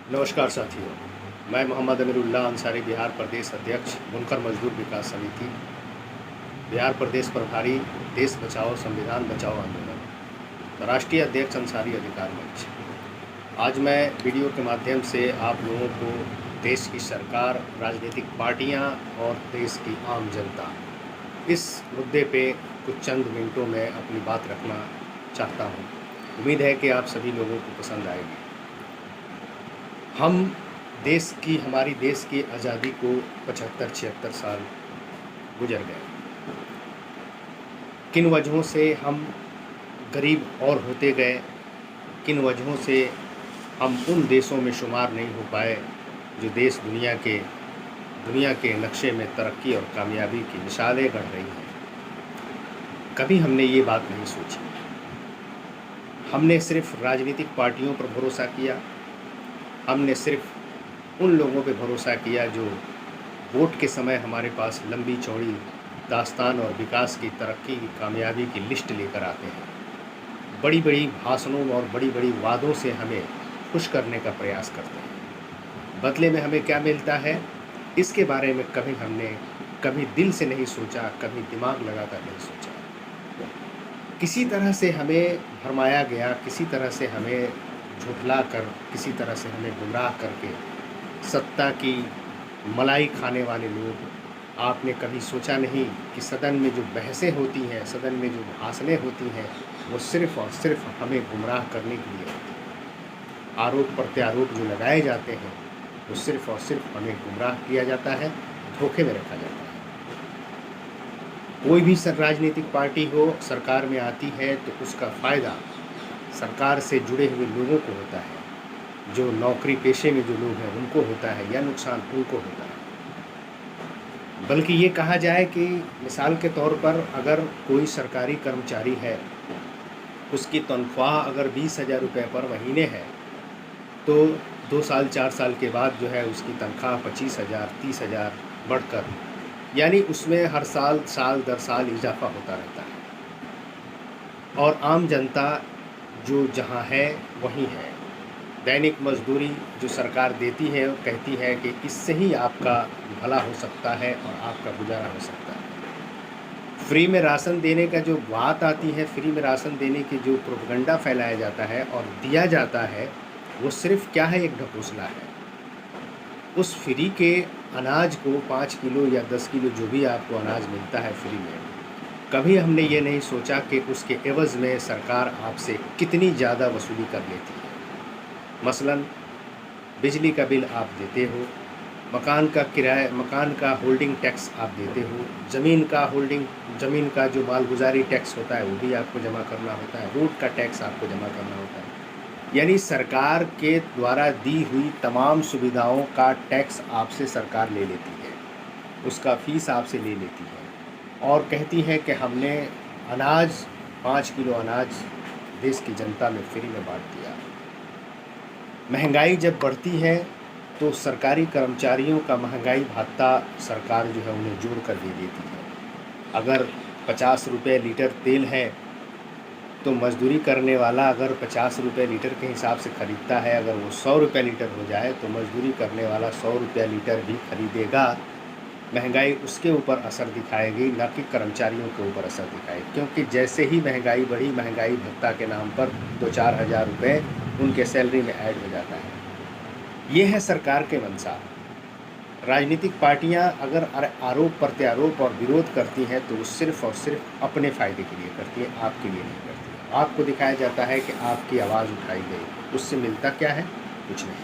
नमस्कार साथियों, मैं मोहम्मद अमीरुल्लाह अंसारी, बिहार प्रदेश अध्यक्ष बुनकर मजदूर विकास समिति, बिहार प्रदेश प्रभारी, देश बचाओ संविधान बचाओ आंदोलन, राष्ट्रीय अध्यक्ष अंसारी अधिकार मंच। आज मैं वीडियो के माध्यम से आप लोगों को देश की सरकार, राजनीतिक पार्टियां और देश की आम जनता, इस मुद्दे पे कुछ चंद मिनटों में अपनी बात रखना चाहता हूँ। उम्मीद है कि आप सभी लोगों को पसंद आएगी। हमारी देश की आज़ादी को 75-76 साल गुजर गए। किन वजहों से हम गरीब और होते गए, किन वजहों से हम उन देशों में शुमार नहीं हो पाए जो देश दुनिया के नक्शे में तरक्की और कामयाबी की मिसालें गढ़ रही हैं। कभी हमने ये बात नहीं सोची। हमने सिर्फ राजनीतिक पार्टियों पर भरोसा किया। हमने सिर्फ उन लोगों पे भरोसा किया जो वोट के समय हमारे पास लंबी चौड़ी दास्तान और विकास की, तरक्की की, कामयाबी की लिस्ट लेकर आते हैं। बड़ी बड़ी भाषणों और बड़ी बड़ी वादों से हमें खुश करने का प्रयास करते हैं। बदले में हमें क्या मिलता है, इसके बारे में कभी दिल से नहीं सोचा, कभी दिमाग लगाकर नहीं सोचा। किसी तरह से हमें भरमाया गया, किसी तरह से हमें झुठला कर, किसी तरह से हमें गुमराह करके सत्ता की मलाई खाने वाले लोग, आपने कभी सोचा नहीं कि सदन में जो बहसें होती हैं, सदन में जो भाषणें होती हैं, वो सिर्फ़ और सिर्फ हमें गुमराह करने के लिए होती हैं। आरोप प्रत्यारोप जो लगाए जाते हैं, वो सिर्फ़ और सिर्फ हमें गुमराह किया जाता है, धोखे में रखा जाता है। कोई भी राजनीतिक पार्टी हो, सरकार में आती है तो उसका फ़ायदा सरकार से जुड़े हुए लोगों को होता है, जो नौकरी पेशे में जो लोग हैं उनको होता है, या नुकसान उनको होता है। बल्कि ये कहा जाए कि मिसाल के तौर पर अगर कोई सरकारी कर्मचारी है, उसकी तनख्वाह अगर 20,000 रुपये पर महीने है, तो 2 साल 4 साल के बाद जो है उसकी तनख्वाह 25,000 30,000 बढ़कर, यानी उसमें हर साल दर साल इजाफा होता रहता है। और आम जनता जो जहाँ है वहीं है। दैनिक मजदूरी जो सरकार देती है, वो कहती है कि इससे ही आपका भला हो सकता है और आपका गुजारा हो सकता है। फ्री में राशन देने का जो बात आती है, फ्री में राशन देने की जो प्रोपगंडा फैलाया जाता है और दिया जाता है, वो सिर्फ क्या है, एक ढकोसला है। उस फ्री के अनाज को 5 किलो या 10 किलो जो भी आपको अनाज मिलता है फ्री में, कभी हमने ये नहीं सोचा कि उसके एवज़ में सरकार आपसे कितनी ज़्यादा वसूली कर लेती है। मसलन बिजली का बिल आप देते हो, मकान का होल्डिंग टैक्स आप देते हो, ज़मीन का जो मालगुजारी टैक्स होता है वो भी आपको जमा करना होता है, रोड का टैक्स आपको जमा करना होता है। यानी सरकार के द्वारा दी हुई तमाम सुविधाओं का टैक्स आपसे सरकार ले लेती है, उसका फ़ीस आपसे ले लेती है और कहती है कि हमने 5 किलो अनाज देश की जनता में फ्री में बांट दिया। महंगाई जब बढ़ती है तो सरकारी कर्मचारियों का महंगाई भत्ता सरकार जो है उन्हें जोड़ कर दे देती है। अगर 50 रुपये लीटर तेल है तो मजदूरी करने वाला अगर 50 रुपये लीटर के हिसाब से ख़रीदता है, अगर वो 100 रुपये लीटर हो जाए तो मजदूरी करने वाला 100 रुपये लीटर भी खरीदेगा। महंगाई उसके ऊपर असर दिखाएगी, ना कि कर्मचारियों के ऊपर असर दिखाएगी, क्योंकि जैसे ही महंगाई बढ़ी, महंगाई भत्ता के नाम पर 2-4 हज़ार रुपये उनके सैलरी में ऐड हो जाता है। ये है सरकार के मंशा। राजनीतिक पार्टियां अगर आरोप प्रत्यारोप और विरोध करती हैं तो वो सिर्फ़ और सिर्फ अपने फ़ायदे के लिए करती है, आपके लिए नहीं करती है। आपको दिखाया जाता है कि आपकी आवाज़ उठाई गई, उससे मिलता क्या है? कुछ नहीं।